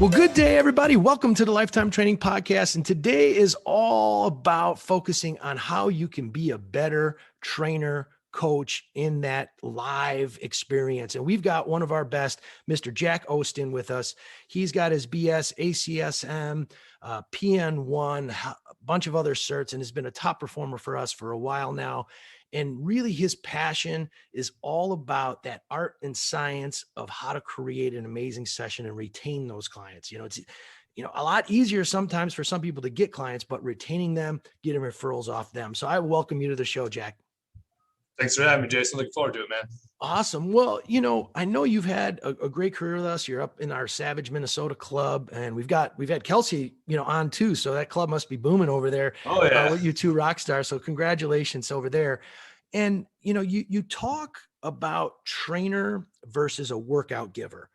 Well, good day, everybody. Welcome to the Lifetime Training Podcast. And today is all about focusing on how you can be a better trainer, coach in that live experience. And we've got one of our best, Mr. Jack Oosten, with us. He's got his BS, ACSM, PN1, a bunch of other certs, and has been a top performer for us for a while now. And really his passion is all about that art and science of how to create an amazing session and retain those clients. It's a lot easier sometimes for some people to get clients, but retaining them, getting referrals off them. So I welcome you to the show, Jack. Thanks for having me, Jason. Looking forward to it, man. Awesome. Well, I know you've had a great career with us. You're up in our Savage, Minnesota club, and we've had Kelsey, on too. So that club must be booming over there. Oh yeah. With you two rock stars. So congratulations over there. And, you talk about trainer versus a workout giver.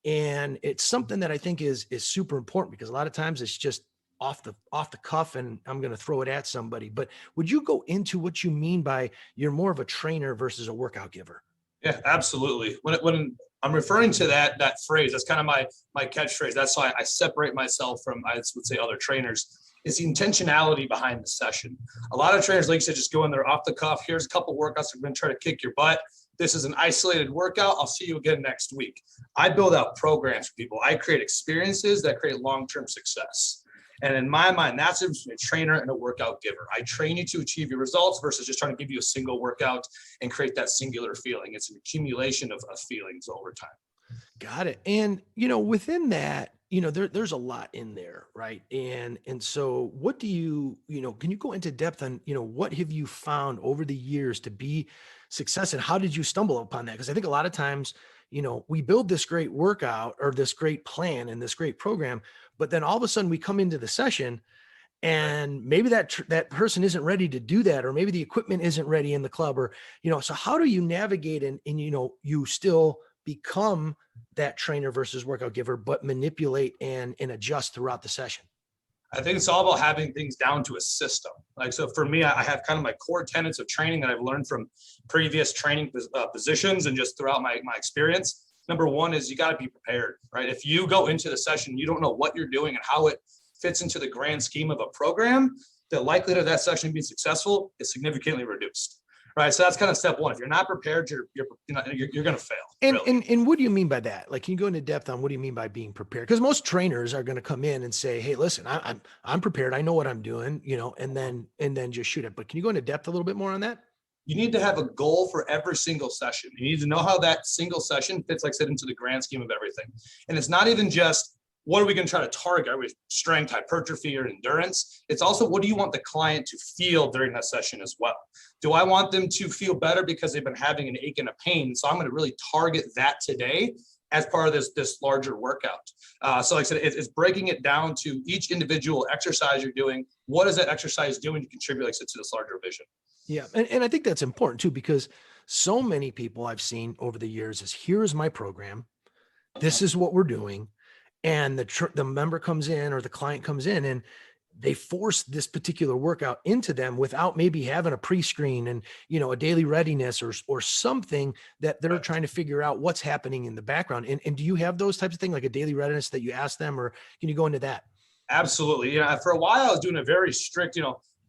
And it's something that I think is super important, because a lot of times it's just off the cuff and I'm going to throw it at somebody. But would you go into what you mean by you're more of a trainer versus a workout giver? Yeah, absolutely. When I'm referring to that phrase, that's kind of my catchphrase. That's why I separate myself from, I would say, other trainers. It's the intentionality behind the session. A lot of trainers, like you said, just go in there off the cuff. Here's a couple workouts. We're going to try to kick your butt. This is an isolated workout. I'll see you again next week. I build out programs for people. I create experiences that create long-term success. And in my mind, that's a trainer and a workout giver. I train you to achieve your results versus just trying to give you a single workout and create that singular feeling. It's an accumulation of feelings over time. Got it. And, within that, there's a lot in there, right? And so what do can you go into depth on, what have you found over the years to be success, and how did you stumble upon that? Because I think a lot of times, we build this great workout or this great plan and this great program, but then all of a sudden we come into the session and maybe that person isn't ready to do that, or maybe the equipment isn't ready in the club, or, so how do you navigate and you still become that trainer versus workout giver, but manipulate and adjust throughout the session? I think it's all about having things down to a system. So for me, I have kind of my core tenets of training that I've learned from previous training positions and just throughout my experience. Number one is you got to be prepared, right? If you go into the session, you don't know what you're doing and how it fits into the grand scheme of a program, the likelihood of that session being successful is significantly reduced. Right. So that's kind of step one. If you're not prepared, you're going to fail. And what do you mean by that? Like, can you go into depth on what do you mean by being prepared? Because most trainers are going to come in and say, hey, listen, I'm prepared. I know what I'm doing, and then just shoot it. But can you go into depth a little bit more on that? You need to have a goal for every single session. You need to know how that single session fits, like I said, into the grand scheme of everything. And it's not even just, what are we going to try to target? Are we strength, hypertrophy, or endurance? It's also, what do you want the client to feel during that session as well? Do I want them to feel better because they've been having an ache and a pain? So I'm going to really target that today as part of this larger workout. So like I said, it's breaking it down to each individual exercise you're doing. What is that exercise doing to contribute, like I said, to this larger vision? Yeah. And I think that's important too, because so many people I've seen over the years is, here's my program. This is what we're doing. And the member comes in, or the client comes in, and they force this particular workout into them without maybe having a pre-screen and, a daily readiness or something that they're trying to figure out what's happening in the background. And do you have those types of things, like a daily readiness that you ask them, or can you go into that? Absolutely. For a while I was doing a very strict,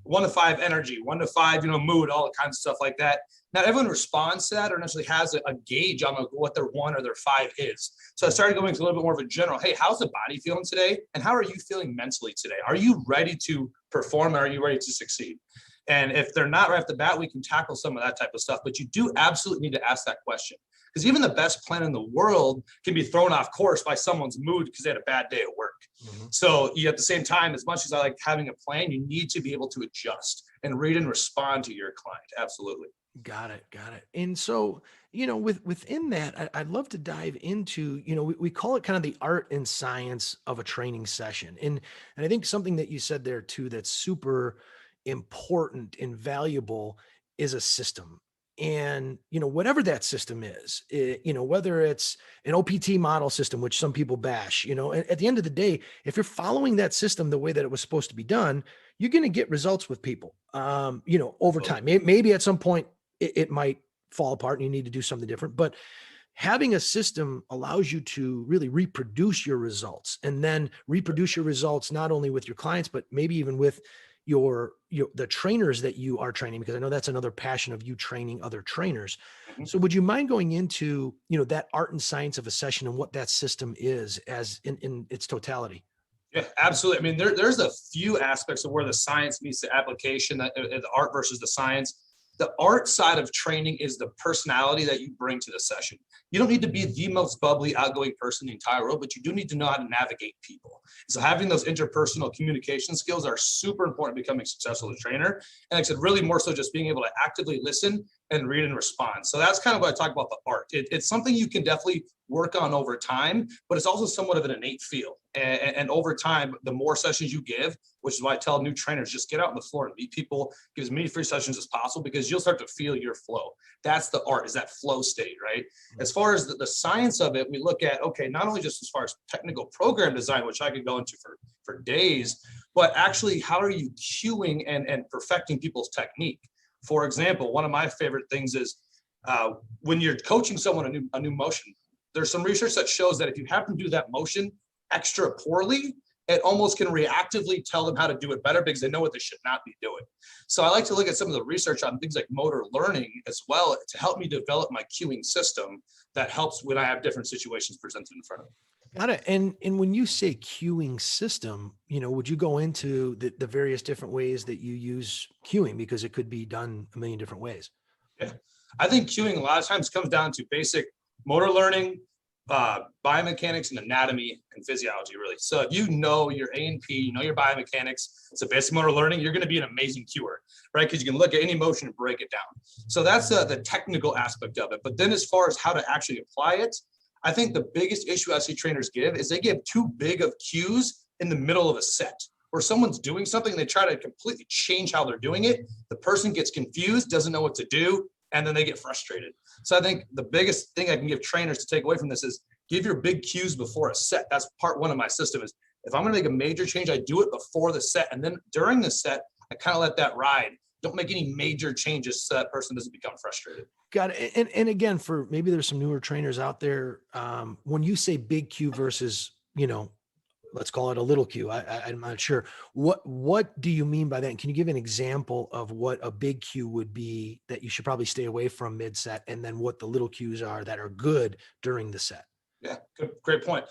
1 to 5 energy, 1 to 5, mood, all kinds of stuff like that. Not everyone responds to that or necessarily has a gauge on what their 1 or their 5 is. So I started going to a little bit more of a general, hey, how's the body feeling today? And how are you feeling mentally today? Are you ready to perform? Or are you ready to succeed? And if they're not right off the bat, we can tackle some of that type of stuff. But you do absolutely need to ask that question, because even the best plan in the world can be thrown off course by someone's mood because they had a bad day at work. Mm-hmm. So at the same time, as much as I like having a plan, you need to be able to adjust and read and respond to your client. Absolutely. Got it. And so, within that, I'd love to dive into, we call it kind of the art and science of a training session. And I think something that you said there too, that's super important and valuable, is a system. And, whatever that system is, whether it's an OPT model system, which some people bash, at the end of the day, if you're following that system the way that it was supposed to be done, you're going to get results with people, over time. Maybe at some point it might fall apart and you need to do something different, but having a system allows you to really reproduce your results, and then reproduce your results not only with your clients, but maybe even with the trainers that you are training, because I know that's another passion of you, training other trainers. Mhm. So would you mind going into, that art and science of a session and what that system is as in its totality? Yeah, absolutely. I mean, there's a few aspects of where the science meets the application, the art versus the science. The art side of training is the personality that you bring to the session. You don't need to be the most bubbly, outgoing person in the entire world, but you do need to know how to navigate people. So having those interpersonal communication skills are super important in becoming successful as a trainer. And like I said, really more so just being able to actively listen and read and respond. So that's kind of what I talk about the art. It's something you can definitely work on over time, but it's also somewhat of an innate feel. And over time, the more sessions you give, which is why I tell new trainers, just get out on the floor and meet people, give as many free sessions as possible, because you'll start to feel your flow. That's the art, is that flow state, right? As far as the science of it, we look at, okay, not only just as far as technical program design, which I could go into for days, but actually how are you cueing and perfecting people's technique? For example, one of my favorite things is when you're coaching someone a new motion, there's some research that shows that if you have them do that motion extra poorly, it almost can reactively tell them how to do it better because they know what they should not be doing. So I like to look at some of the research on things like motor learning as well to help me develop my cueing system that helps when I have different situations presented in front of me. Got it. And when you say cueing system, would you go into the various different ways that you use cueing, because it could be done a million different ways? Yeah, I think cueing a lot of times comes down to basic motor learning, biomechanics and anatomy and physiology, really. So if you know your A&P, you know your biomechanics, so basic motor learning, you're going to be an amazing cuer, right? Because you can look at any motion and break it down. So that's the technical aspect of it. But then as far as how to actually apply it, I think the biggest issue I see trainers give is they give too big of cues in the middle of a set, where someone's doing something and they try to completely change how they're doing it. The person gets confused, doesn't know what to do, and then they get frustrated. So I think the biggest thing I can give trainers to take away from this is give your big cues before a set. That's part one of my system is if I'm going to make a major change, I do it before the set. And then during the set, I kind of let that ride. Don't make any major changes so that person doesn't become frustrated. Got it. And again, for maybe there's some newer trainers out there. When you say big cue versus, let's call it a little cue, I'm not sure. What do you mean by that? And can you give an example of what a big cue would be that you should probably stay away from mid set, and then what the little cues are that are good during the set? Yeah, great point.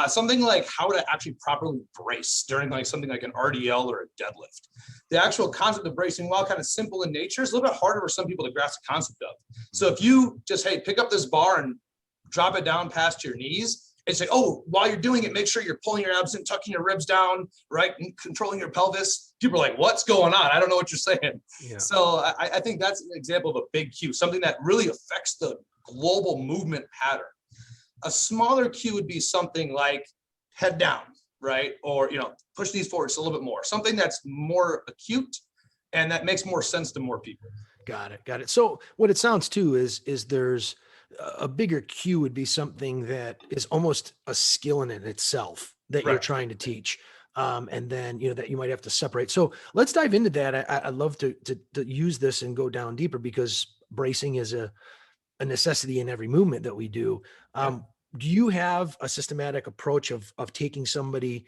Something like how to actually properly brace during like something like an RDL or a deadlift. The actual concept of bracing, while kind of simple in nature, is a little bit harder for some people to grasp the concept of. So if you just, hey, pick up this bar and drop it down past your knees and say, oh, while you're doing it, make sure you're pulling your abs in, tucking your ribs down, right, and controlling your pelvis. People are like, what's going on? I don't know what you're saying. Yeah. So I think that's an example of a big cue, something that really affects the global movement pattern. A smaller cue would be something like head down, right? Or, push these forward just a little bit more, something that's more acute and that makes more sense to more people. Got it. So what it sounds too is there's a bigger cue would be something that is almost a skill in itself that you're trying to teach. And then, that you might have to separate. So let's dive into that. I'd love to use this and go down deeper, because bracing is a necessity in every movement that we do. Do you have a systematic approach of taking somebody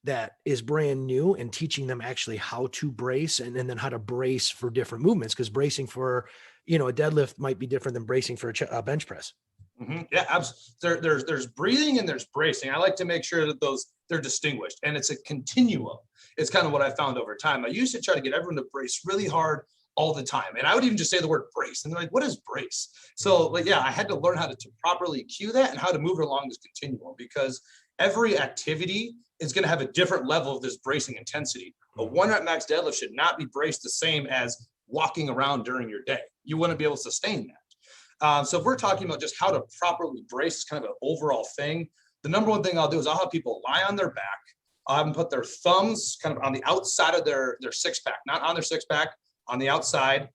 that is brand new and teaching them actually how to brace and then how to brace for different movements? Because bracing for, a deadlift might be different than bracing for a bench press. Mm-hmm. Yeah, absolutely. There's breathing and there's bracing. I like to make sure that they're distinguished, and it's a continuum. It's kind of what I found over time. I used to try to get everyone to brace really hard all the time. And I would even just say the word brace. And they're like, what is brace? So I had to learn how to properly cue that and how to move it along this continuum, because every activity is going to have a different level of this bracing intensity. A 1 rep max deadlift should not be braced the same as walking around during your day. You wouldn't be able to sustain that. So if we're talking about just how to properly brace, kind of an overall thing, the number one thing I'll do is I'll have people lie on their back, put their thumbs kind of on the outside of their six pack, not on their six pack, on the outside.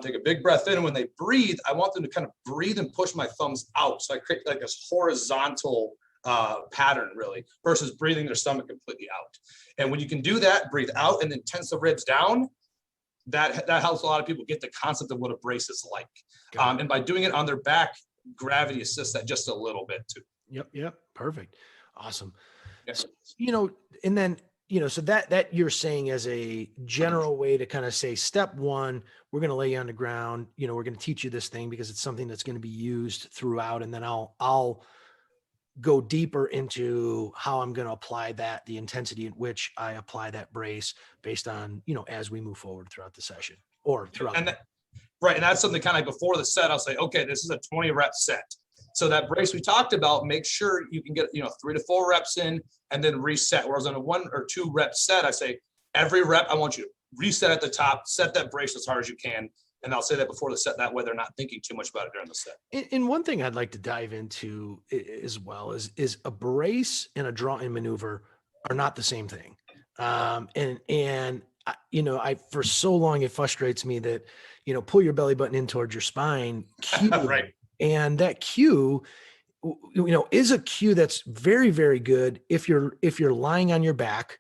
Take a big breath in. And when they breathe, I want them to kind of breathe and push my thumbs out. So I create like this horizontal pattern, really, versus breathing their stomach completely out. And when you can do that, breathe out and then tense the ribs down, that helps a lot of people get the concept of what a brace is like. And by doing it on their back, gravity assist that just a little bit too. Yep. Perfect. Awesome. Yeah. So, and then, so that you're saying as a general way to kind of say, step one, we're going to lay you on the ground, we're going to teach you this thing because it's something that's going to be used throughout. And then I'll go deeper into how I'm going to apply that, the intensity at which I apply that brace based on, as we move forward throughout the session or throughout. Right. And that's something kind of like before the set, I'll say, okay, this is a 20 rep set. So that brace we talked about, make sure you can get, 3 to 4 reps in and then reset. Whereas on a 1 or 2 rep set, I say every rep, I want you to reset at the top, set that brace as hard as you can. And I'll say that before the set. That way they're not thinking too much about it during the set. And one thing I'd like to dive into as well is a brace and a draw-in maneuver are not the same thing. I for so long, it frustrates me that, pull your belly button in towards your spine, cue, right. And that cue, is a cue that's very, very good if you're lying on your back,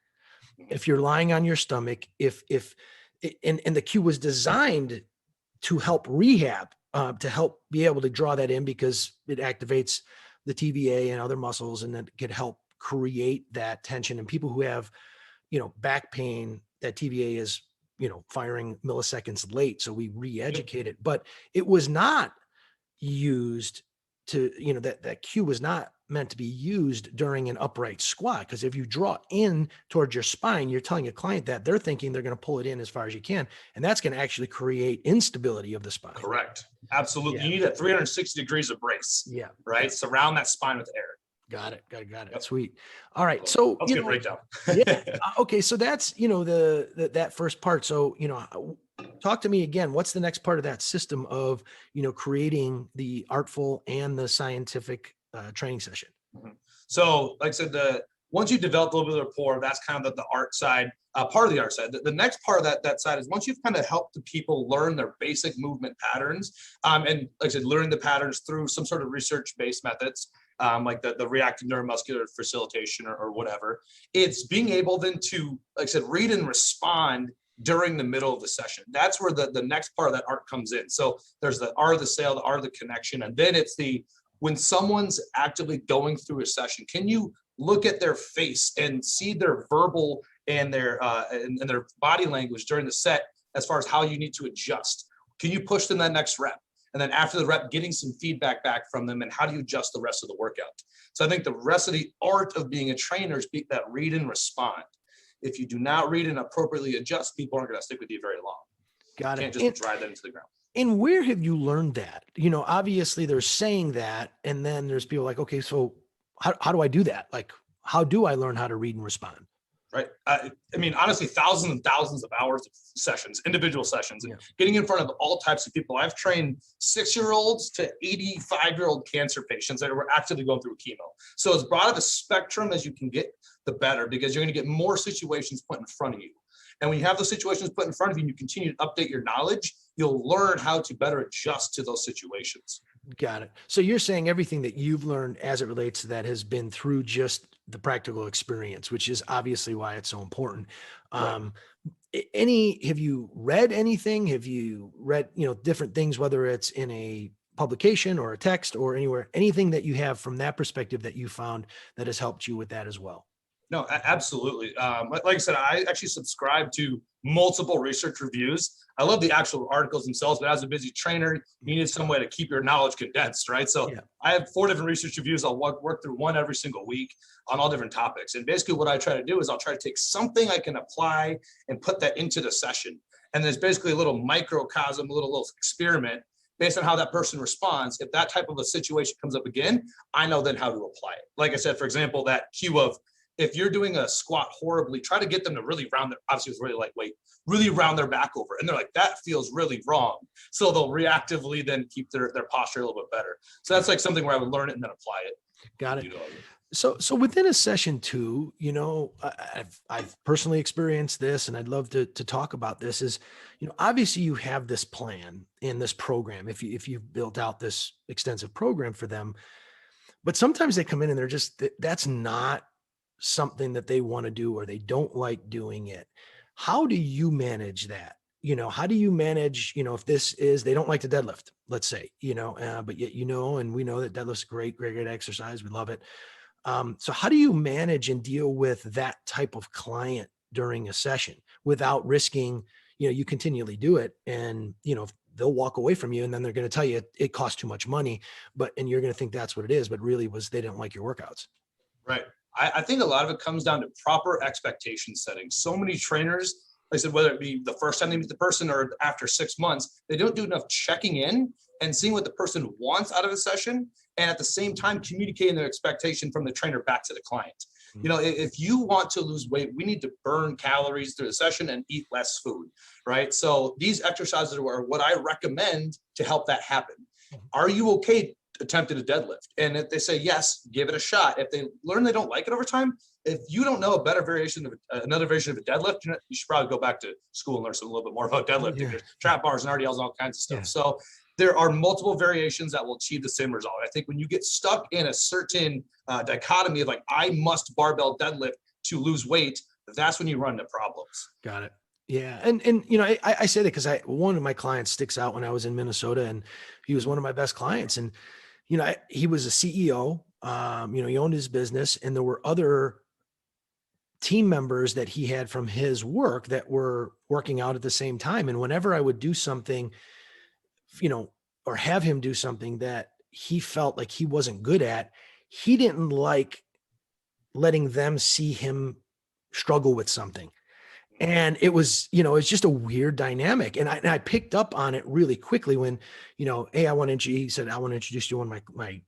if you're lying on your stomach, and the cue was designed to help rehab, to help be able to draw that in because it activates the TVA and other muscles, and that could help create that tension. And people who have, back pain, that TVA is, firing milliseconds late. So we re-educate it, but it was not used to, that cue was not meant to be used during an upright squat. Because if you draw in towards your spine, you're telling a client that they're thinking they're going to pull it in as far as you can. And that's going to actually create instability of the spine. Correct. Absolutely. Yeah. You need that 360 degrees of brace. Yeah. Right. Yeah. Surround that spine with air. Got it. Yep. Sweet. All right. Cool. So, that's a good breakdown. Yeah. Okay. So that's, that first part. So, talk to me again. What's the next part of that system of, creating the artful and the scientific training session? Mm-hmm. So like I said, once you develop a little bit of rapport, that's kind of the art side, part of the art side. The next part of that side is once you've kind of helped the people learn their basic movement patterns, and like I said, learning the patterns through some sort of research-based methods, like the reactive neuromuscular facilitation or whatever. It's being able then to, like I said, read and respond during the middle of the session. That's where the next part of that art comes in. So there's the art of the sale, the art of the connection, and then it's when someone's actively going through a session, can you look at their face and see their verbal and their body language during the set as far as how you need to adjust? Can you push them that next rep? And then after the rep, getting some feedback back from them, and how do you adjust the rest of the workout? So I think the rest of the art of being a trainer is that read and respond. If you do not read and appropriately adjust, people aren't going to stick with you very long. Got it. You can't just drive them into the ground. And where have you learned that? Obviously they're saying that, and then there's people like, okay, so how do I do that? Like, how do I learn how to read and respond? Right. I mean, honestly, thousands and thousands of hours of sessions, individual sessions, and getting in front of all types of people. I've trained 6-year-olds to 85-year-old cancer patients that were actively going through chemo. So as broad of a spectrum as you can get, the better, because you're going to get more situations put in front of you. And when you have those situations put in front of you and you continue to update your knowledge, you'll learn how to better adjust to those situations. Got it. So you're saying everything that you've learned as it relates to that has been through just the practical experience, which is obviously why it's so important. Right. Have you read anything? Have you read, different things, whether it's in a publication or a text or anywhere, anything that you have from that perspective that you found that has helped you with that as well? No, absolutely. Like I said, I actually subscribe to multiple research reviews. I love the actual articles themselves, but as a busy trainer, you need some way to keep your knowledge condensed, right? So I have 4 different research reviews. I'll work through one every single week on all different topics. And basically what I try to do is I'll try to take something I can apply and put that into the session. And there's basically a little microcosm, a little experiment based on how that person responds. If that type of a situation comes up again, I know then how to apply it. Like I said, for example, that cue of, if you're doing a squat horribly, try to get them to really round their, obviously it's really lightweight, really round their back over. And they're like, that feels really wrong. So they'll reactively then keep their posture a little bit better. So that's like something where I would learn it and then apply it. Got it. So within a session too, I've personally experienced this, and I'd love to talk about this is, obviously you have this plan in this program, if you've built out this extensive program for them, but sometimes they come in and they're just, that's not something that they want to do, or they don't like doing it. How do you manage that? how do you manage, if this is, they don't like to deadlift, let's say, but yet, and we know that deadlift's great exercise. We love it. So how do you manage and deal with that type of client during a session without risking, you continually do it and, they'll walk away from you and then they're going to tell you it costs too much money, and you're going to think that's what it is, but really they didn't like your workouts. Right. I think a lot of it comes down to proper expectation setting. So many trainers, like I said, whether it be the first time they meet the person or after 6 months, they don't do enough checking in and seeing what the person wants out of a session. And at the same time, communicating their expectation from the trainer back to the client. If you want to lose weight, we need to burn calories through the session and eat less food, right? So these exercises are what I recommend to help that happen. Are you okay attempting a deadlift? And if they say yes, give it a shot. If they learn they don't like it over time, if you don't know a better variation of another variation of a deadlift, you should probably go back to school and learn a little bit more about deadlifting. Yeah. There's trap bars and RDLs and all kinds of stuff. Yeah. So there are multiple variations that will achieve the same result. I think when you get stuck in a certain dichotomy of like, I must barbell deadlift to lose weight, that's when you run into problems. Got it. Yeah. And I say that because one of my clients sticks out when I was in Minnesota, and he was one of my best clients. And, he was a CEO, he owned his business, and there were other team members that he had from his work that were working out at the same time. And whenever I would do something, or have him do something that he felt like he wasn't good at, he didn't like letting them see him struggle with something. And it was, it's just a weird dynamic. And I picked up on it really quickly when, hey, he said, I want to introduce you to one of my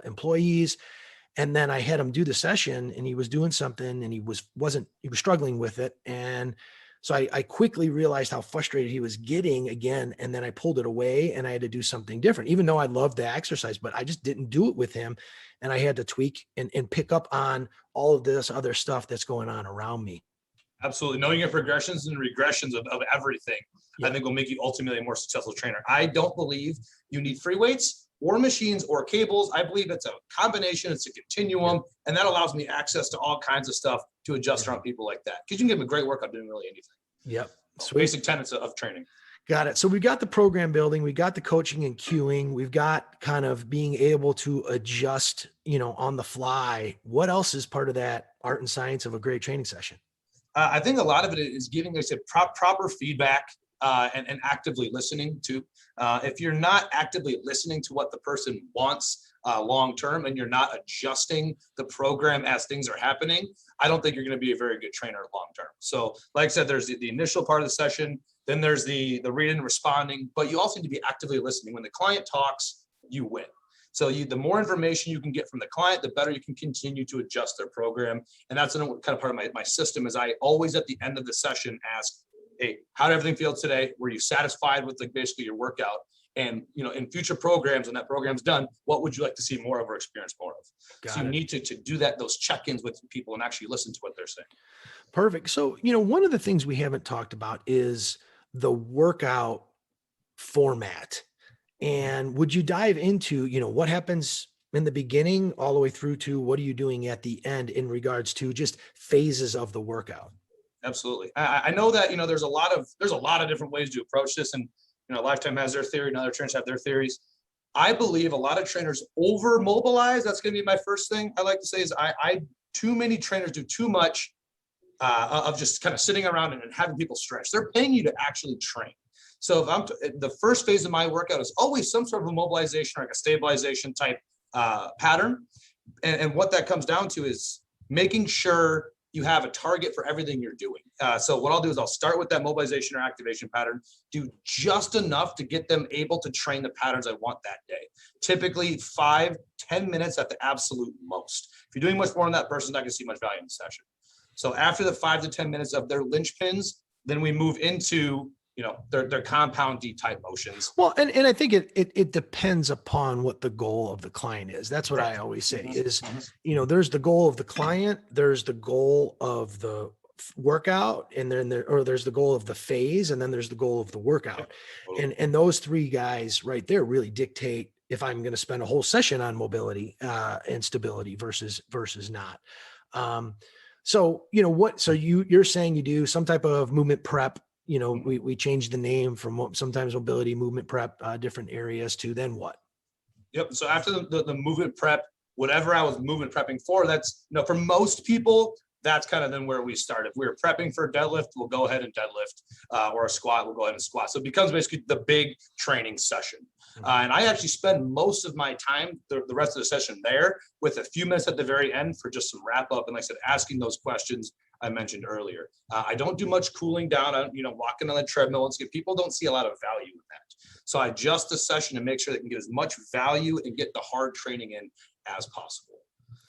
employees. And then I had him do the session, and he was doing something and he was struggling with it. And so I quickly realized how frustrated he was getting again. And then I pulled it away and I had to do something different, even though I loved the exercise, but I just didn't do it with him. And I had to tweak and pick up on all of this other stuff that's going on around me. Absolutely. Knowing your progressions and regressions of everything, I think will make you ultimately a more successful trainer. I don't believe you need free weights or machines or cables. I believe it's a combination. It's a continuum. And that allows me access to all kinds of stuff to adjust around people like that. Because you can give them a great workout doing really anything. Yep. So basic tenets of training. Got it. So we've got the program building, we've got the coaching and cueing, we've got kind of being able to adjust, on the fly. What else is part of that art and science of a great training session? I think a lot of it is giving, like I said, proper feedback and actively listening to. If you're not actively listening to what the person wants long-term and you're not adjusting the program as things are happening, I don't think you're going to be a very good trainer long-term. So like I said, there's the initial part of the session, then there's the reading and responding, but you also need to be actively listening. When the client talks, you win. So the more information you can get from the client, the better you can continue to adjust their program. And that's kind of part of my system is I always at the end of the session ask, hey, how did everything feel today? Were you satisfied with basically your workout? And, in future programs, when that program's done, what would you like to see more of or experience more of? So you need to do those check-ins with people and actually listen to what they're saying. Perfect. So, one of the things we haven't talked about is the workout format. And would you dive into, what happens in the beginning all the way through to what are you doing at the end in regards to just phases of the workout? Absolutely. I know that, there's a lot of different ways to approach this, and, Lifetime has their theory and other trainers have their theories. I believe a lot of trainers over mobilize. That's going to be my first thing I like to say is too many trainers do too much of just kind of sitting around and having people stretch. They're paying you to actually train. So if the first phase of my workout is always some sort of a mobilization or like a stabilization type pattern. And what that comes down to is making sure you have a target for everything you're doing. So what I'll do is I'll start with that mobilization or activation pattern, do just enough to get them able to train the patterns I want that day. Typically 5-10 minutes at the absolute most. If you're doing much more than that, person's not going to see much value in the session. So after the 5 to 10 minutes of their linchpins, then we move into their compound D type motions. Well, and I think it depends upon what the goal of the client is. That's what I always say is, there's the goal of the client, there's the goal of the workout, and then there's the goal of the phase, and then there's the goal of the workout. And those three guys right there really dictate if I'm going to spend a whole session on mobility and stability versus not. So, so you're saying you do some type of movement prep we changed the name from sometimes mobility, movement prep, different areas to then what? Yep. So after the movement prep, whatever I was movement prepping for, that's, for most people, that's kind of then where we start. If we were prepping for a deadlift, we'll go ahead and deadlift, or a squat, we'll go ahead and squat. So it becomes basically the big training session. And I actually spend most of my time, the rest of the session there, with a few minutes at the very end for just some wrap up. And like I said, asking those questions I mentioned earlier. I don't do much cooling down on, walking on the treadmill. People don't see a lot of value in that. So I adjust the session to make sure they can get as much value and get the hard training in as possible.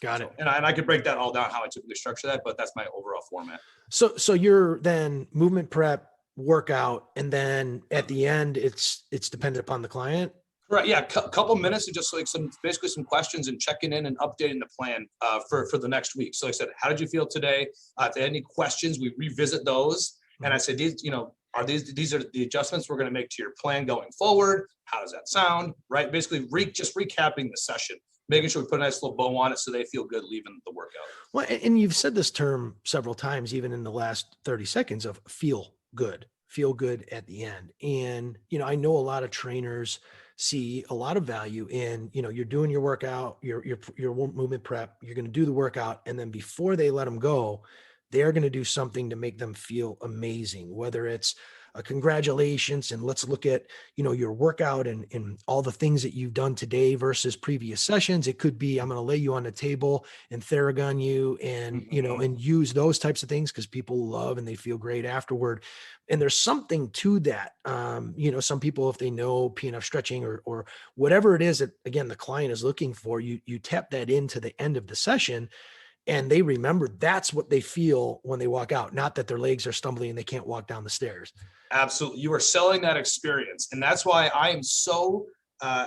Got it. And I could break that all down how I typically structure that, but that's my overall format. So you're then movement prep, workout, and then at the end, it's dependent upon the client. Right. Yeah. Couple minutes of just like some questions and checking in and updating the plan for the next week. So like I said, how did you feel today? If they had any questions, we revisit those. And I said, these are the adjustments we're going to make to your plan going forward. How does that sound? Right. Basically just recapping the session, making sure we put a nice little bow on it so they feel good leaving the workout. Well, and you've said this term several times, even in the last 30 seconds, of feel good at the end. And, I know a lot of trainers see a lot of value in, you're doing your workout, your movement prep, you're going to do the workout. And then before they let them go, they're going to do something to make them feel amazing, whether it's a congratulations and let's look at, your workout and all the things that you've done today versus previous sessions. It could be, I'm going to lay you on the table and Theragun you and, and use those types of things because people love and they feel great afterward. And there's something to that. Some people, if they know PNF stretching or whatever it is that, again, the client is looking for, you tap that into the end of the session. And they remember that's what they feel when they walk out, not that their legs are stumbling and they can't walk down the stairs. Absolutely. You are selling that experience. And that's why I am so,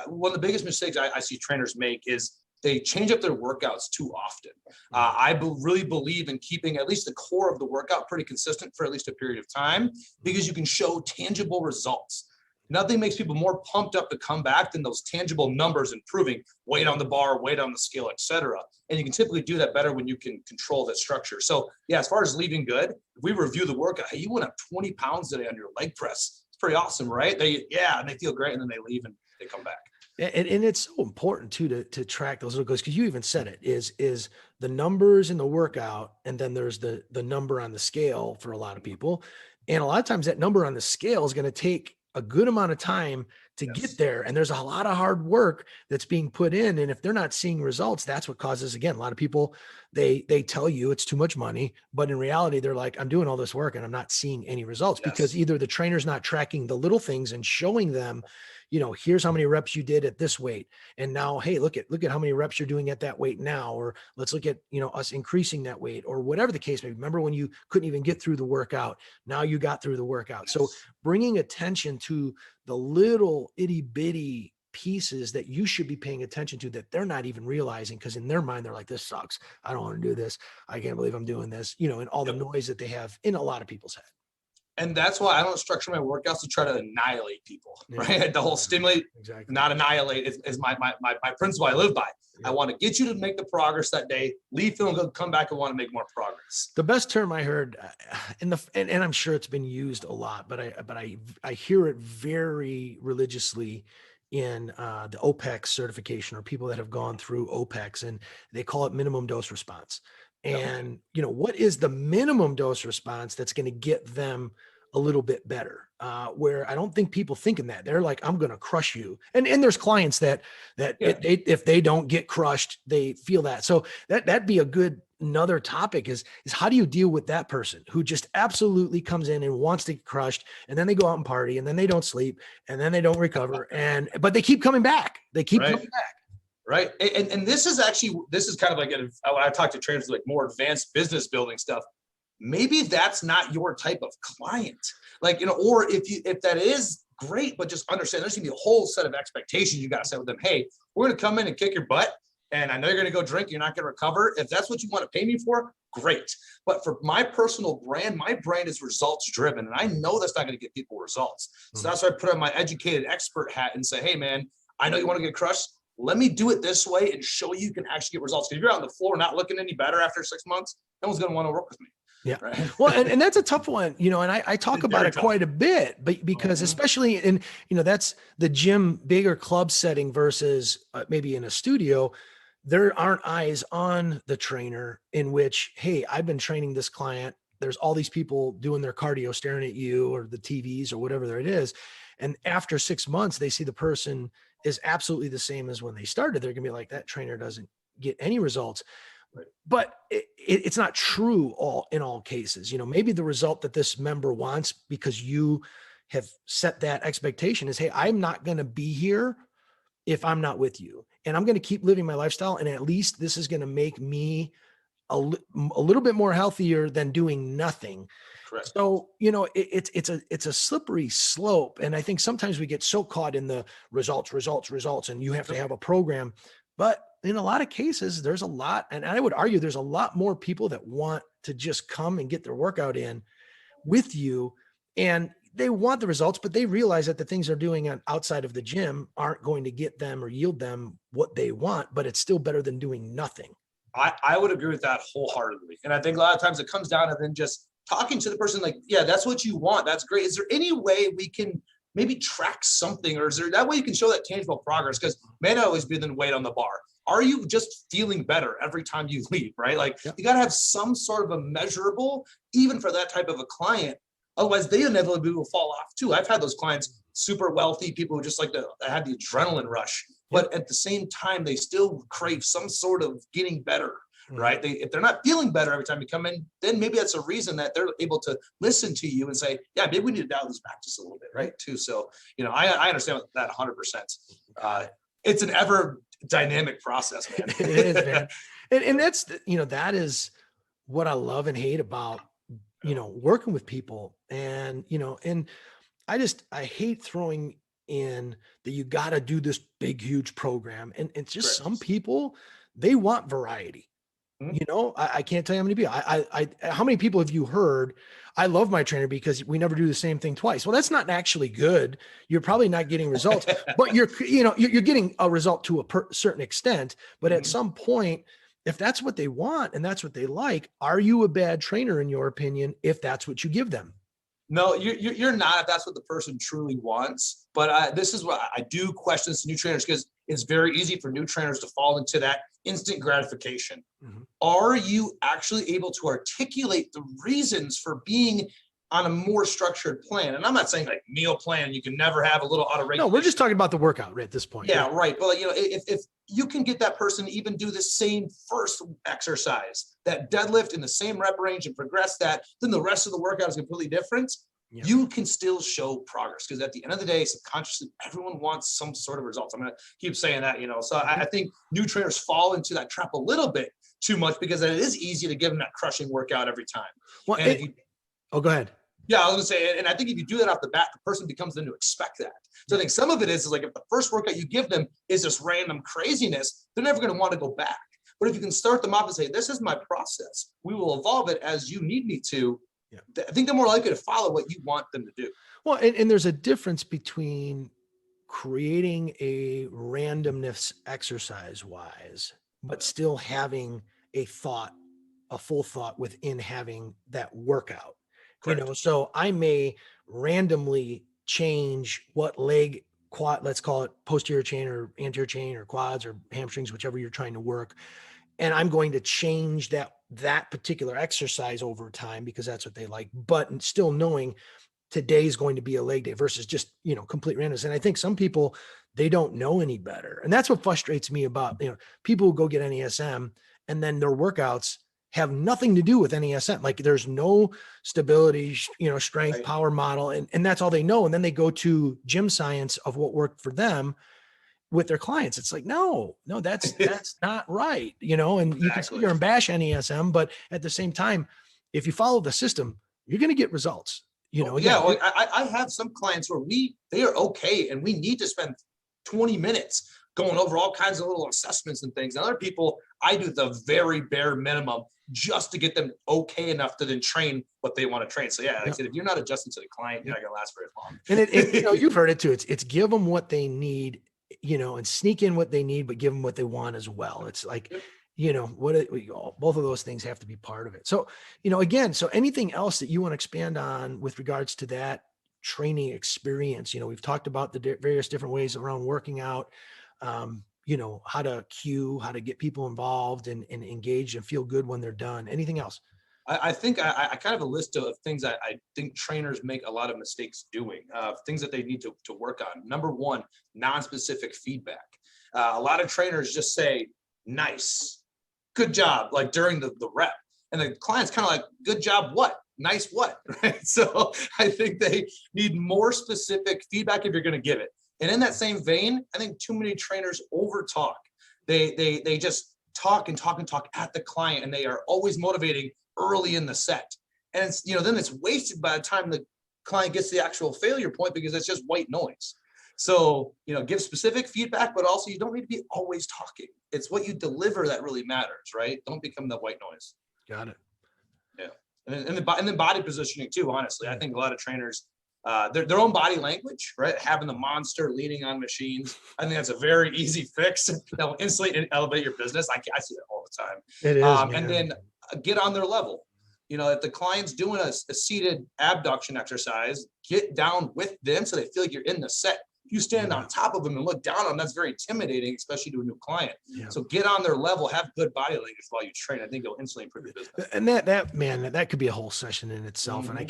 one of the biggest mistakes I see trainers make is they change up their workouts too often. I really believe in keeping at least the core of the workout pretty consistent for at least a period of time, because you can show tangible results. Nothing makes people more pumped up to come back than those tangible numbers improving, weight on the bar, weight on the scale, et cetera. And you can typically do that better when you can control that structure. So yeah, as far as leaving good, if we review the workout, hey, you went up 20 pounds today on your leg press. It's pretty awesome, right? And they feel great, and then they leave and they come back. And it's so important too to track those little goals, because you even said it is the numbers in the workout, and then there's the number on the scale for a lot of people. And a lot of times that number on the scale is going to take a good amount of time to get there. And there's a lot of hard work that's being put in. And if they're not seeing results, that's what causes, again, a lot of people, they tell you it's too much money, but in reality, they're like, I'm doing all this work and I'm not seeing any results because either the trainer's not tracking the little things and showing them, here's how many reps you did at this weight. And now, hey, look at how many reps you're doing at that weight now, or let's look at, us increasing that weight, or whatever the case may be. Remember when you couldn't even get through the workout, now you got through the workout. So bringing attention to the little itty bitty pieces that you should be paying attention to that they're not even realizing, because in their mind, they're like, this sucks. I don't want to do this. I can't believe I'm doing this, and all the noise that they have in a lot of people's head. And that's why I don't structure my workouts to try to annihilate people, right? The whole stimulate, not annihilate is my principle I live by. I want to get you to make the progress that day, leave feeling good, come back and want to make more progress. The best term I heard, and I'm sure it's been used a lot, but I hear it very religiously in the OPEX certification, or people that have gone through OPEX, and they call it minimum dose response. And, what is the minimum dose response that's going to get them a little bit better? Where I don't think people think in that. They're like, I'm going to crush you. And there's clients that if they don't get crushed, they feel that. So that'd be a good, another topic is how do you deal with that person who just absolutely comes in and wants to get crushed, and then they go out and party, and then they don't sleep, and then they don't recover. But they keep coming back. Coming back. Right. And this is kind of like, when I talk to trainers, like more advanced business building stuff, maybe that's not your type of client. Like, or if that is great, but just understand there's gonna be a whole set of expectations you got to set with them. Hey, we're going to come in and kick your butt, and I know you're going to go drink. You're not going to recover. If that's what you want to pay me for, great. But for my personal brand, my brand is results driven. And I know that's not going to get people results. So that's why I put on my educated expert hat and say, hey man, I know you want to get crushed. Let me do it this way and show you can actually get results. Because if you're on the floor not looking any better after 6 months, no one's going to want to work with me. Yeah. Right. Well, and that's a tough one, and I talk It's about very it tough. quite a bit, but because especially in, that's the gym, bigger club setting versus maybe in a studio, there aren't eyes on the trainer in which, hey, I've been training this client. There's all these people doing their cardio, staring at you or the TVs or whatever it is. And after 6 months, they see the person is absolutely the same as when they started. They're going to be like, that trainer doesn't get any results. But it's not true in all cases. Maybe the result that this member wants, because you have set that expectation, is, hey, I'm not going to be here if I'm not with you, and I'm going to keep living my lifestyle. And at least this is going to make me a little bit more healthier than doing nothing. Correct. So, it's a slippery slope. And I think sometimes we get so caught in the results, and you have to have a program. But in a lot of cases, there's a lot, and I would argue there's a lot more people that want to just come and get their workout in with you, and they want the results, but they realize that the things they're doing outside of the gym aren't going to get them or yield them what they want, but it's still better than doing nothing. I would agree with that wholeheartedly. And I think a lot of times it comes down to then just talking to the person like, yeah, that's what you want. That's great. Is there any way we can maybe track something, or is there that way you can show that tangible progress? Because may not always be the weight on the bar. Are you just feeling better every time you leave, right? Like you got to have some sort of a measurable, even for that type of a client. Otherwise, they inevitably will fall off too. I've had those clients, super wealthy people who just like to have the adrenaline rush, but at the same time, they still crave some sort of getting better, right? If they're not feeling better every time you come in, then maybe that's a reason that they're able to listen to you and say, yeah, maybe we need to dial this back just a little bit, right? Too. So, I understand that 100%. It's an ever dynamic process, man. It is, man. And that's, that is what I love and hate about, working with people. And, and I hate throwing in that you got to do this big, huge program. And it's just some people, they want variety. I can't tell you how many people, how many people have you heard, I love my trainer because we never do the same thing twice. Well, that's not actually good. You're probably not getting results, but you're getting a result to a certain extent. But at some point, if that's what they want and that's what they like, are you a bad trainer in your opinion, if that's what you give them? No, you're not, if that's what the person truly wants. But this is what I do question new trainers, because it's very easy for new trainers to fall into that instant gratification. Are you actually able to articulate the reasons for being on a more structured plan? And I'm not saying like meal plan, you can never have a little auto regulation. No, we're just talking about the workout right at this point. Yeah, right. But if you can get that person to even do the same first exercise, that deadlift in the same rep range, and progress that, then the rest of the workout is completely different. You can still show progress, because at the end of the day, subconsciously, everyone wants some sort of results. I'm going to keep saying that, So I think new trainers fall into that trap a little bit too much, because it is easy to give them that crushing workout every time. Well, go ahead. Yeah, I was gonna say, and I think if you do that off the bat, the person becomes then to expect that. So I think some of it is like, if the first workout you give them is just random craziness, they're never going to want to go back. But if you can start them off and say, this is my process, we will evolve it as you need me to. I think they're more likely to follow what you want them to do. Well, and there's a difference between creating a randomness exercise wise, but still having a full thought within having that workout. Correct. So I may randomly change what leg, quad, let's call it posterior chain or anterior chain or quads or hamstrings, whichever you're trying to work. And I'm going to change that particular exercise over time because that's what they like, but still knowing today's going to be a leg day versus just, complete randomness. And I think some people, they don't know any better. And that's what frustrates me about, people who go get NASM and then their workouts have nothing to do with NASM. Like there's no stability, strength, power model, and that's all they know. And then they go to gym science of what worked for them with their clients. It's like, no, that's not right. And you can sit here and bash NASM, but at the same time, if you follow the system, you're going to get results. I have some clients where they are okay, and we need to spend 20 minutes going over all kinds of little assessments and things. And other people, I do the very bare minimum just to get them okay enough to then train what they want to train. So like I said, if you're not adjusting to the client, you're not going to last very long. And you've heard it too. It's give them what they need, and sneak in what they need, but give them what they want as well. It's like, both of those things have to be part of it. So, again, so anything else that you want to expand on with regards to that training experience? We've talked about the various different ways around working out, how to cue, how to get people involved and engaged and feel good when they're done. Anything else? I think I kind of a list of things I think trainers make a lot of mistakes doing, things that they need to work on. Number one, non-specific feedback. A lot of trainers just say, nice, good job, like during the rep. And the client's kind of like, good job, what? Nice what? Right? So I think they need more specific feedback if you're going to give it. And in that same vein, I think too many trainers over talk. They just talk and talk and talk at the client, and they are always motivating early in the set. And it's, then it's wasted by the time the client gets to the actual failure point, because it's just white noise. So, give specific feedback, but also you don't need to be always talking. It's what you deliver that really matters, right? Don't become the white noise. Got it. Yeah. And then body positioning too, honestly. I think a lot of trainers, their own body language, right? Having the monster leaning on machines. I think that's a very easy fix that will instantly elevate your business. I see that all the time. It is, and then get on their level. If the client's doing a seated abduction exercise, get down with them so they feel like you're in the set. If you stand on top of them and look down on them, that's very intimidating, especially to a new client. Yeah. So get on their level, have good body language while you train. I think it'll instantly improve your business. And that could be a whole session in itself. Mm-hmm. And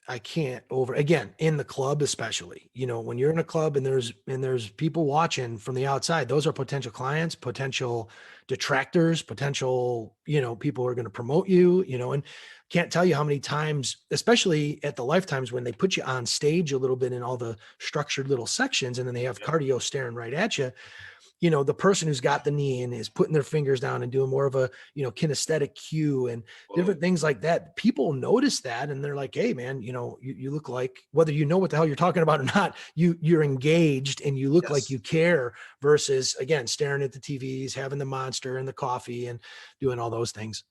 I can't again, in the club, especially, when you're in a club and there's people watching from the outside, those are potential clients, potential detractors, potential, people who are going to promote you, and can't tell you how many times, especially at the Lifetimes, when they put you on stage a little bit in all the structured little sections, and then they have cardio staring right at you. The person who's got the knee and is putting their fingers down and doing more of a, kinesthetic cue and different things like that. People notice that and they're like, hey man, you look like, whether you know what the hell you're talking about or not, you're engaged and you look like you care, versus again, staring at the TVs, having the monster and the coffee and doing all those things.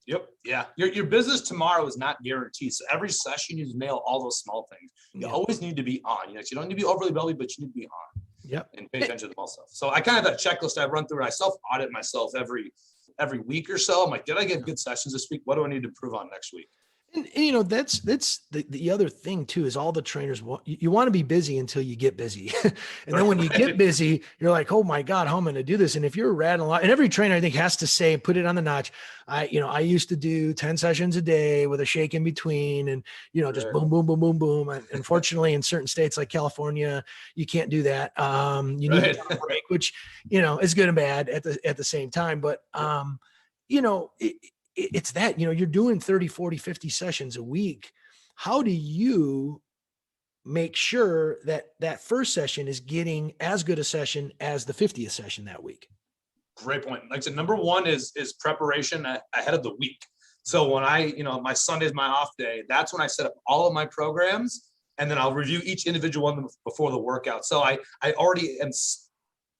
Yep. Yeah. Your business tomorrow is not guaranteed. So every session you need to nail all those small things. You always need to be on. You don't need to be overly belly, but you need to be on. Yep. And pay attention to the small stuff. So I kind of have that checklist I run through. I self-audit myself every week or so. I'm like, did I get good sessions this week? What do I need to improve on next week? And that's the other thing too, is all the trainers you want to be busy until you get busy. And then when you get busy, you're like, oh my God, how am I going to do this? And if you're rattling, and every trainer I think has to say, put it on the notch. I used to do 10 sessions a day with a shake in between and, just boom, boom, boom, boom, boom. And unfortunately in certain states like California, you can't do that. You need a break, which, is good and bad at the same time. But, it's that, you're doing 30, 40, 50 sessions a week. How do you make sure that first session is getting as good a session as the 50th session that week? Great point. Like I said, number one is preparation ahead of the week. So when my Sunday is my off day, that's when I set up all of my programs, and then I'll review each individual one before the workout. So I already am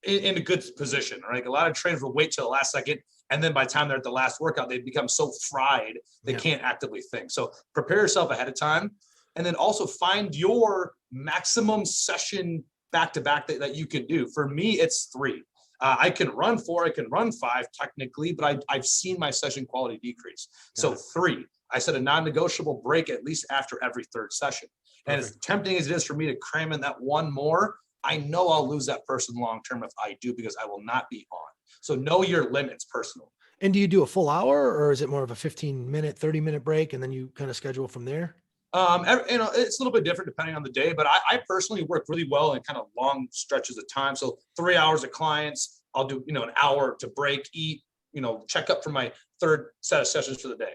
in a good position, right? A lot of trainers will wait till the last second, and then by the time they're at the last workout, they become so fried they can't actively think. So prepare yourself ahead of time, and then also find your maximum session back-to-back that you can do. For me, it's 3. I can run 4, I can run 5 technically, but I've seen my session quality decrease. So 3, I set a non-negotiable break at least after every 3rd session. And as tempting as it is for me to cram in that one more, I know I'll lose that person long-term if I do, because I will not be on. So know your limits personally. And do you do a full hour, or is it more of a 15-minute, 30-minute break, and then you kind of schedule from there? It's a little bit different depending on the day, but I personally work really well in kind of long stretches of time. So 3 hours of clients, I'll do, an hour to break, eat, check up for my 3rd set of sessions for the day.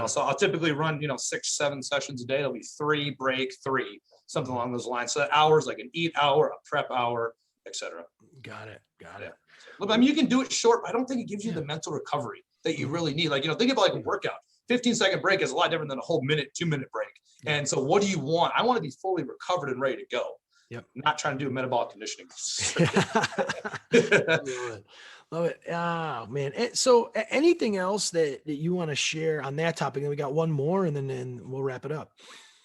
So I'll typically run, 6, 7 sessions a day. It'll be 3, break, 3, something along those lines. So that hour's like an eat hour, a prep hour, etc. Got it. Look, I mean, you can do it short, but I don't think it gives you the mental recovery that you really need. Like, think about like a workout. 15-second break is a lot different than a whole 2-minute break. And so what do you want? I want to be fully recovered and ready to go. Yep. Not trying to do metabolic conditioning. Love it. Oh man. So anything else that you want to share on that topic? And we got one more and then we'll wrap it up.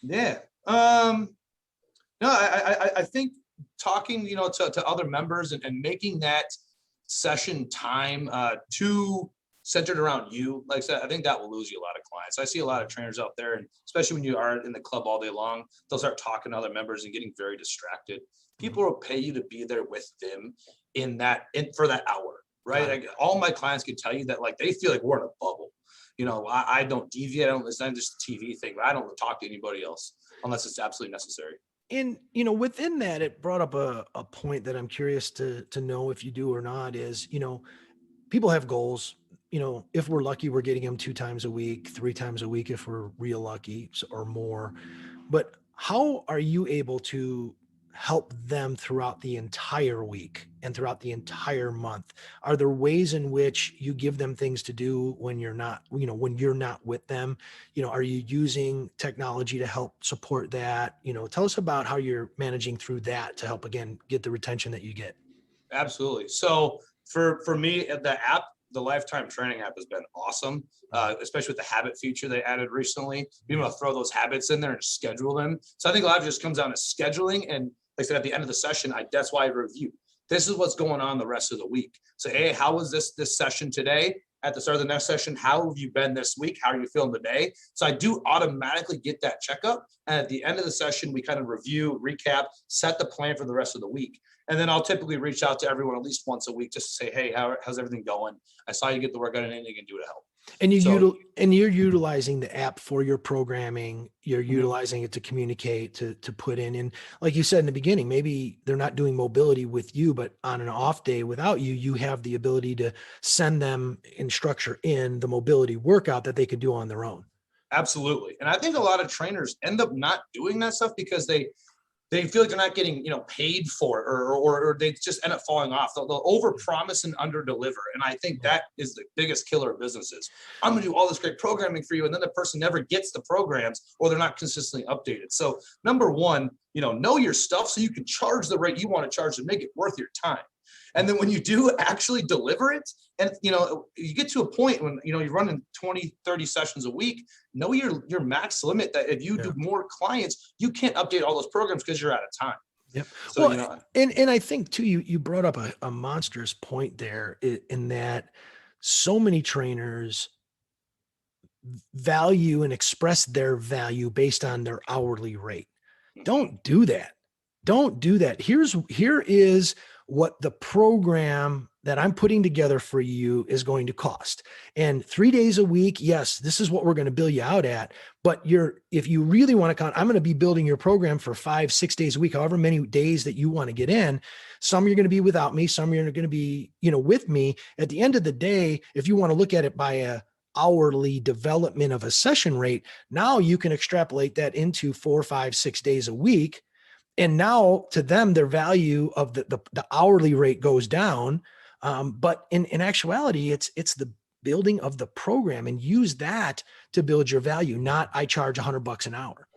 Yeah. No, I think talking, to other members and making that session time to centered around you, like I said, I think that will lose you a lot of clients. I see a lot of trainers out there, and especially when you are in the club all day long, they'll start talking to other members and getting very distracted. People will pay you to be there with them for that hour, right? Like, all my clients can tell you that, like, they feel like we're in a bubble. You know, I don't deviate. It's not just a TV thing, but I don't talk to anybody else unless it's absolutely necessary. And, you know, within that, it brought up a point that I'm curious to know if you do or not is, you know, people have goals. You know, if we're lucky, we're getting them 2 times a week, 3 times a week, if we're real lucky, or more. But how are you able to help them throughout the entire week and throughout the entire month? Are there ways in which you give them things to do when you're not, you know, when you're not with them? You know, are you using technology to help support that? You know, tell us about how you're managing through that to help, again, get the retention that you get. Absolutely. So for me, the Lifetime Training app has been awesome, especially with the habit feature they added recently. Being able to throw those habits in there and schedule them. So I think a lot of it just comes down to scheduling. And like I said, at the end of the session, that's why I review. This is what's going on the rest of the week. So, hey, how was this session today? At the start of the next session, how have you been this week? How are you feeling today? So I do automatically get that checkup. And at the end of the session, we kind of review, recap, set the plan for the rest of the week. And then I'll typically reach out to everyone at least once a week just to say, hey, how's everything going? I saw you get the workout and anything you can do to help. And you're utilizing the app for your programming. You're utilizing it to communicate, to put in. And like you said in the beginning, maybe they're not doing mobility with you, but on an off day without you, you have the ability to send them and structure in the mobility workout that they could do on their own. Absolutely. And I think a lot of trainers end up not doing that stuff because they feel like they're not getting, you know, paid for it, or they just end up falling off. They'll overpromise and underdeliver. And I think that is the biggest killer of businesses. I'm going to do all this great programming for you, and then the person never gets the programs, or they're not consistently updated. So number one, you know your stuff so you can charge the rate you want to charge and make it worth your time. And then when you do actually deliver it, and, you know, you get to a point when, you know, you're running 20, 30 sessions a week, know your max limit, that if you do more clients, you can't update all those programs because you're out of time. Yep. So, well, you know, and I think too, you brought up a monstrous point there in that so many trainers value and express their value based on their hourly rate. Don't do that. Don't do that. Here is what the program that I'm putting together for you is going to cost. And 3 days a week, yes, this is what we're going to bill you out at. But if you really want to count, I'm going to be building your program for 5-6 days a week, however many days that you want to get in. Some you're going to be without me, some you're going to be, you know, with me. At the end of the day, if you want to look at it by a hourly development of a session rate, now you can extrapolate that into 4, 5, 6 days a week. And now to them, their value of the hourly rate goes down. But in actuality, it's the building of the program, and use that to build your value, not I charge $100 an hour.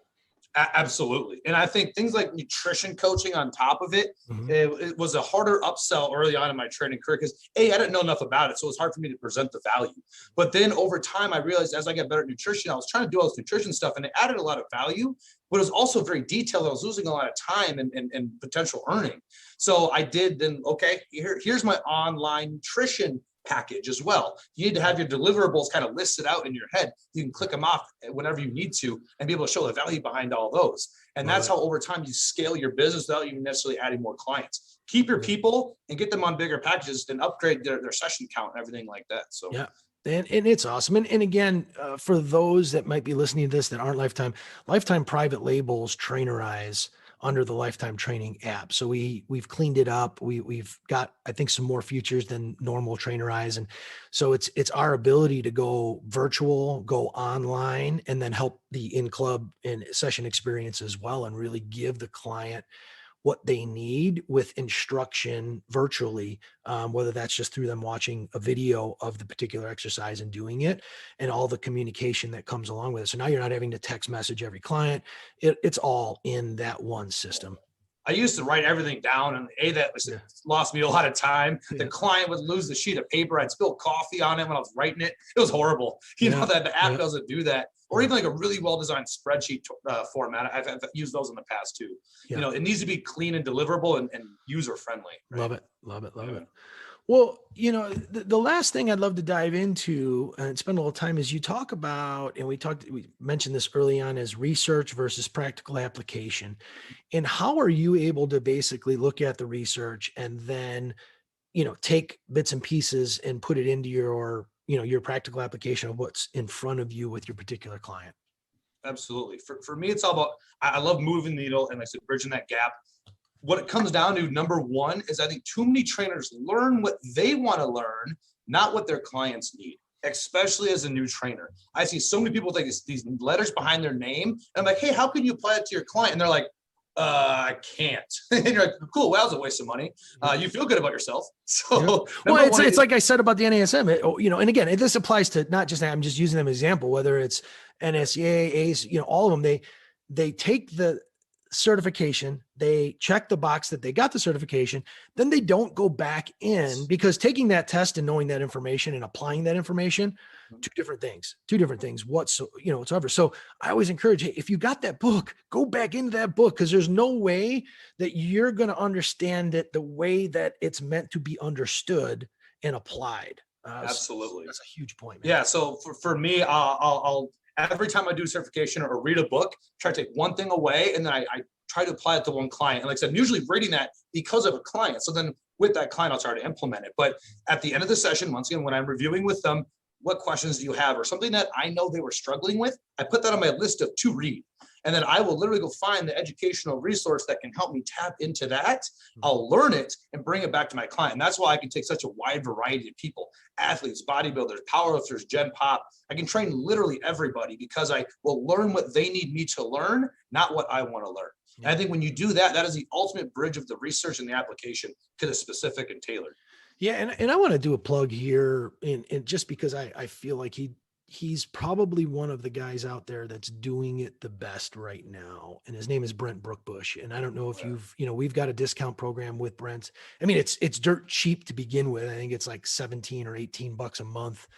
Absolutely. And I think things like nutrition coaching on top of it, it was a harder upsell early on in my training career because I didn't know enough about it. So it's hard for me to present the value. But then over time, I realized as I got better at nutrition, I was trying to do all this nutrition stuff, and it added a lot of value, but it was also very detailed. I was losing a lot of time and potential earning. So I did then, okay, here's my online nutrition package as well. You need to have your deliverables kind of listed out in your head. You can click them off whenever you need to and be able to show the value behind all those. And that's how over time you scale your business without even necessarily adding more clients. Keep your people and get them on bigger packages and upgrade their session count and everything like that. So yeah. And it's awesome. And again, for those that might be listening to this that aren't Lifetime private labels trainerize under the Lifetime Training app. So we've cleaned it up. We've got, I think, some more features than normal trainerize. And so it's our ability to go virtual, go online, and then help the in-club and session experience as well, and really give the client what they need with instruction virtually, whether that's just through them watching a video of the particular exercise and doing it, and all the communication that comes along with it. So now you're not having to text message every client. It's all in that one system. I used to write everything down, and that lost me a lot of time. The client would lose the sheet of paper. I'd spill coffee on it when I was writing it. It was horrible. You know, that the app doesn't do that. Or even like a really well-designed spreadsheet format. I've used those in the past too. You know, it needs to be clean and deliverable and user-friendly. Right? Love it. Well, the last thing I'd love to dive into and spend a little time is you talk about, and we mentioned this early on, is research versus practical application. And how are you able to basically look at the research and then, take bits and pieces and put it into your practical application of what's in front of you with your particular client? Absolutely. For me, it's all about, I love moving the needle and like I said, bridging that gap. What it comes down to, number one, is I think too many trainers learn what they want to learn, not what their clients need, especially as a new trainer. I see so many people take these letters behind their name. And I'm like, hey, how can you apply it to your client? And they're like, I can't. And you're like, cool, well, that was a waste of money. You feel good about yourself. So, well, it's like I said about the NASM, and again, this applies to not just, I'm just using them as an example, whether it's NSCA, ACE, all of them, they take the certification, they check the box that they got the certification, then they don't go back in, because taking that test and knowing that information and applying that information, two different things whatsoever. So I always encourage, hey, if you got that book, go back into that book, because there's no way that you're going to understand it the way that it's meant to be understood and applied. Absolutely. So that's a huge point, man. Yeah. So for me, I'll every time I do certification or read a book, try to take one thing away, and then I try to apply it to one client. And like I said, I'm usually reading that because of a client. So then with that client, I'll try to implement it. But at the end of the session, once again, when I'm reviewing with them, what questions do you have, or something that I know they were struggling with, I put that on my list of to read. And then I will literally go find the educational resource that can help me tap into that. I'll learn it and bring it back to my client. And that's why I can take such a wide variety of people, athletes, bodybuilders, powerlifters, gen pop. I can train literally everybody, because I will learn what they need me to learn, not what I want to learn. And I think when you do that, that is the ultimate bridge of the research and the application to the specific and tailored. Yeah. And I want to do a plug here, and just because I feel like he's probably one of the guys out there that's doing it the best right now. And his name is Brent Brookbush. And I don't know if we've got a discount program with Brent. I mean, it's dirt cheap to begin with. I think it's like 17 or 18 bucks a month.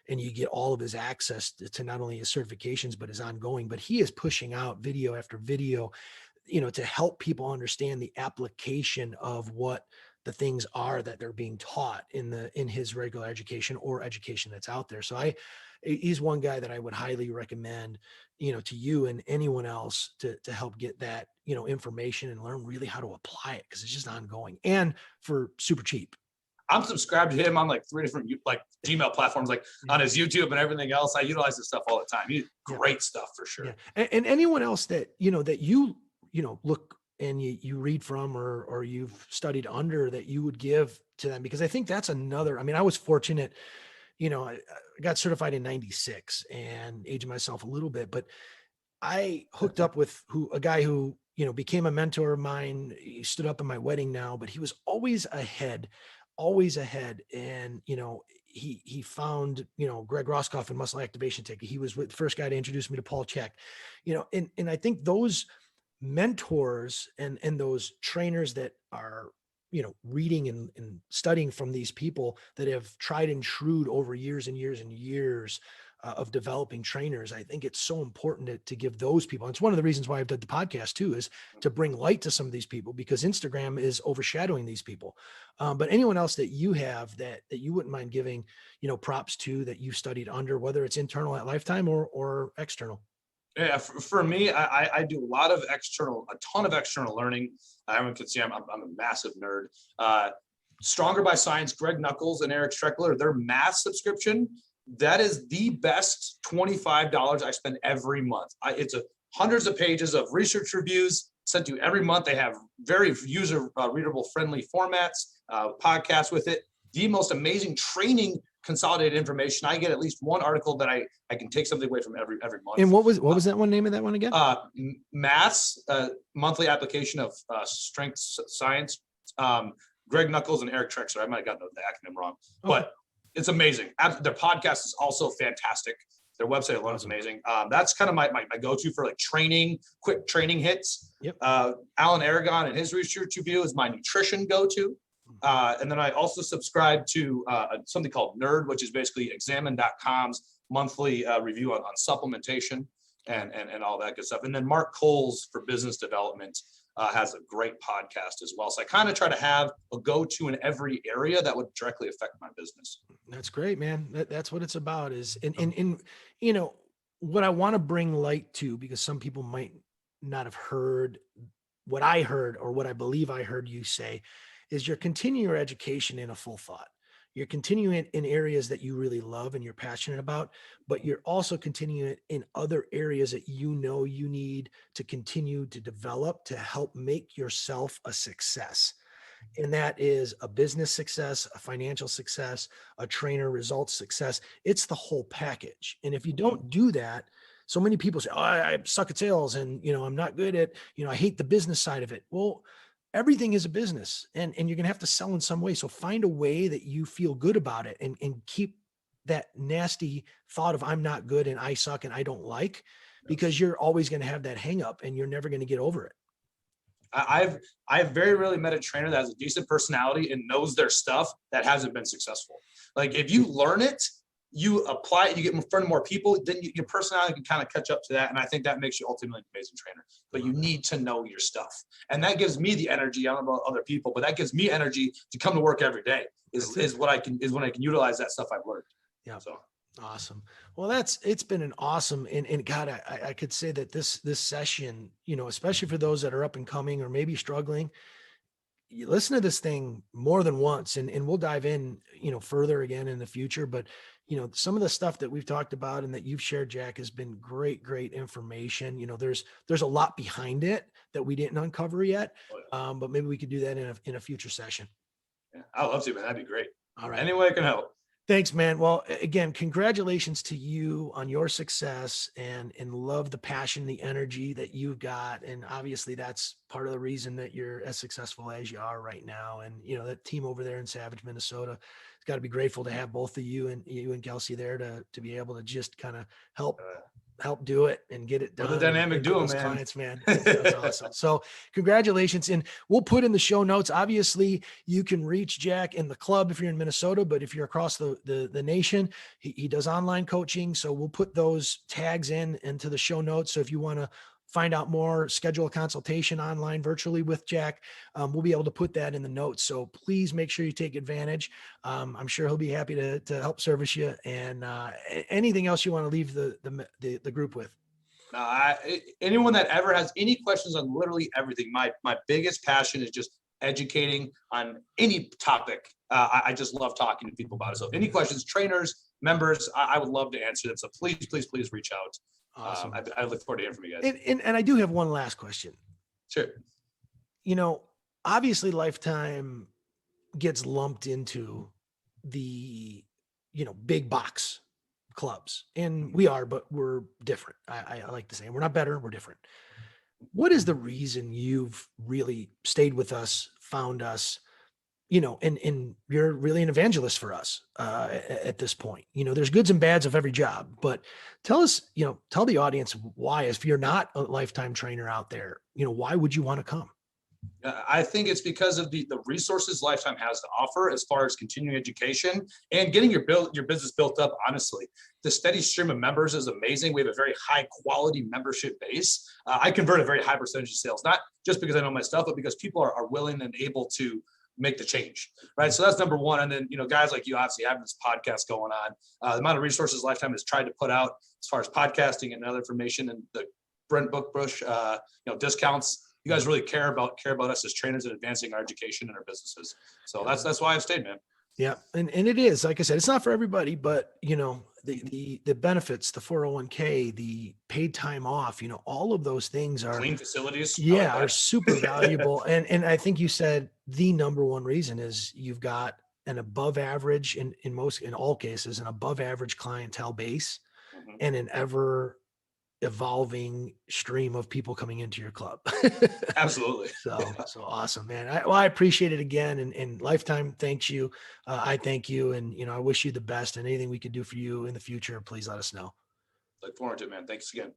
And you get all of his access to not only his certifications, but his ongoing, but he is pushing out video after video, to help people understand the application of what the things are that they're being taught in his regular education or education that's out there. So he's one guy that I would highly recommend, to you and anyone else to help get that, information and learn really how to apply it, because it's just ongoing and for super cheap. I'm subscribed to him on like 3 different Gmail platforms, like on his YouTube and everything else. I utilize this stuff all the time. Great stuff for sure. Yeah. And anyone else that, that you look and you read from or you've studied under, that you would give to them, because I think that's another, I was fortunate, I got certified in 96 and aged myself a little bit, but I hooked up with a guy who, became a mentor of mine. He stood up in my wedding now, but he was always ahead. And, he found, Greg Roscoff in muscle activation technique. He was the first guy to introduce me to Paul Chek, and I think those mentors and those trainers that are, reading and studying from these people that have tried and trued over years and years and years of developing trainers. I think it's so important to give those people. And it's one of the reasons why I've done the podcast too, is to bring light to some of these people, because Instagram is overshadowing these people. But anyone else that you have that you wouldn't mind giving, props to, that you studied under, whether it's internal at Lifetime or external? Yeah, for me, I do a ton of external learning. Everyone can see I'm a massive nerd. Stronger by Science, Greg Nuckols and Eric Streckler, their math subscription, that is the best $25 I spend every month. It's hundreds of pages of research reviews sent to you every month. They have very user readable, friendly formats, podcasts with it. The most amazing training, consolidated information. I get at least one article that I can take something away from every month. And what was that one, name of that one again? Maths, monthly application of strength science. Greg Nuckols and Eric Trexler. I might have gotten the acronym wrong, but it's amazing. Their podcast is also fantastic. Their website alone is amazing. That's kind of my go-to for like training, quick training hits. Yep. Alan Aragon and his research review is my nutrition go-to. And then I also subscribe to something called Nerd, which is basically examine.com's monthly review on supplementation and all that good stuff. And then Mark Coles for business development. has a great podcast as well. So I kind of try to have a go-to in every area that would directly affect my business. That's great, man. That's what it's about is, and you know, what I want to bring light to, because some people might not have heard what I heard or what I believe I heard you say, is you're continuing your education in a full thought. You're continuing it in areas that you really love and you're passionate about, but you're also continuing it in other areas that you know you need to continue to develop to help make yourself a success. And that is a business success, a financial success, a trainer results success. It's the whole package. And if you don't do that, so many people say, oh, I suck at sales and, I'm not good at, I hate the business side of it. Well, everything is a business and you're going to have to sell in some way. So find a way that you feel good about it and keep that nasty thought of I'm not good and I suck and I don't like, because you're always going to have that hang up and you're never going to get over it. I've very rarely met a trainer that has a decent personality and knows their stuff that hasn't been successful. Like if you learn it, you apply it, you get in front of more people, then your personality can kind of catch up to that. And I think that makes you ultimately an amazing trainer, but you need to know your stuff. And that gives me the energy. I don't know about other people, but that gives me energy to come to work every day is when I can utilize that stuff I've learned. Yeah. So awesome. Well, it's been an awesome, and God, I could say that this session, especially for those that are up and coming or maybe struggling, you listen to this thing more than once and we'll dive in, further again in the future. But, some of the stuff that we've talked about and that you've shared, Jack, has been great information. There's a lot behind it that we didn't uncover yet. But maybe we could do that in a future session. Yeah, I'd love to, man. That'd be great. All right. Any way I can help. Thanks, man. Well, again, congratulations to you on your success and love the passion, the energy that you've got. And obviously that's part of the reason that you're as successful as you are right now. And, that team over there in Savage, Minnesota, has got to be grateful to have both of you and Kelsey there to be able to just kind of help do it and get it done. The dynamic duo, man. Clients, man. That's awesome. So congratulations. And we'll put in the show notes. Obviously you can reach Jack in the club if you're in Minnesota, but if you're across the nation, he does online coaching. So we'll put those tags into the show notes. So if you want to find out more, schedule a consultation online virtually with Jack, we'll be able to put that in the notes. So please make sure you take advantage. I'm sure he'll be happy to help service you. And anything else you want to leave the group with? Anyone that ever has any questions on literally everything, my biggest passion is just educating on any topic. I just love talking to people about it. So if any questions, trainers, members, I would love to answer them. So please reach out. Awesome. I look forward to hearing from you guys. And I do have one last question. Sure. Obviously Lifetime gets lumped into the, big box clubs, and we are, but we're different. I like to say, we're not better, we're different. What is the reason you've really stayed with us, found us, and you're really an evangelist for us at this point? There's goods and bads of every job, but tell us, tell the audience why, if you're not a Lifetime trainer out there, why would you want to come? I think it's because of the resources Lifetime has to offer as far as continuing education and getting your business built up. Honestly, the steady stream of members is amazing. We have a very high quality membership base. I convert a very high percentage of sales, not just because I know my stuff, but because people are willing and able to make the change, right? So that's number one. And then, guys like you obviously having this podcast going on, the amount of resources Lifetime has tried to put out as far as podcasting and other information, and the Brent Bookbush, discounts. You guys really care about us as trainers and advancing our education and our businesses. So that's why I've stayed, man. Yeah. And it is, like I said, it's not for everybody, but the benefits, the 401k, the paid time off, all of those things are clean facilities. are super valuable. And I think you said the number one reason is you've got an above average in all cases, an above average clientele base, and an ever evolving stream of people coming into your club. Absolutely. So awesome, man. I appreciate it again. And Lifetime thanks you. I thank you. And, I wish you the best, and anything we could do for you in the future, please let us know. Look forward to it, man. Thanks again.